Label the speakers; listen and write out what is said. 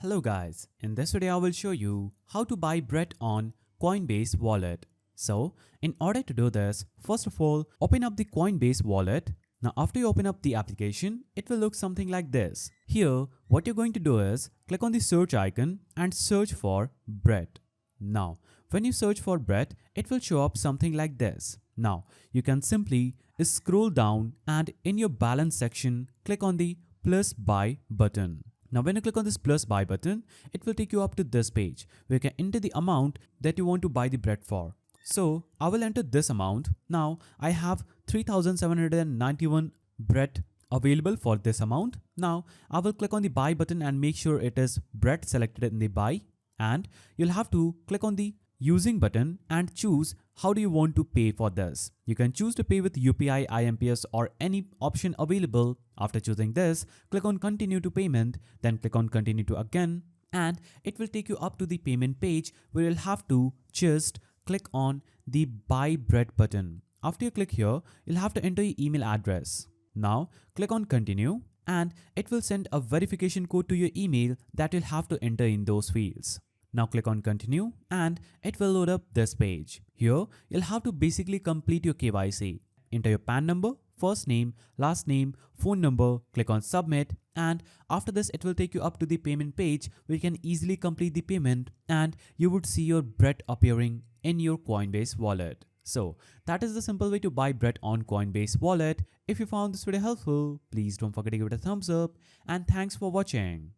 Speaker 1: Hello guys, in this video I will show you how to buy bread on Coinbase Wallet. So in order to do this, first of all open up the Coinbase Wallet. Now after you open up the application, it will look something like this. Here what you're going to do is click on the search icon and search for bread. Now when you search for bread, it will show up something like this. Now you can simply scroll down and in your balance section click on the plus buy button. Now when you click on this plus buy button, it will take you up to this page where you can enter the amount that you want to buy the bread for. So I will enter this amount. Now I have 3,791 bread available for this amount. Now I will click on the buy button and make sure it is bread selected in the buy, and you'll have to click on the using button and choose how do you want to pay for this. You can choose to pay with UPI, IMPS or any option available. After choosing this, click on continue to payment, then click on continue to again, and it will take you up to the payment page where you'll have to just click on the buy bread button. After you click here, you'll have to enter your email address. Now click on continue and it will send a verification code to your email that you'll have to enter in those fields. Now click on continue and it will load up this page. Here you'll have to basically complete your KYC. Enter your PAN number, first name, last name, phone number, click on submit, and after this it will take you up to the payment page where you can easily complete the payment and you would see your bread appearing in your Coinbase wallet. So that is the simple way to buy bread on Coinbase wallet. If you found this video helpful, please don't forget to give it a thumbs up and thanks for watching.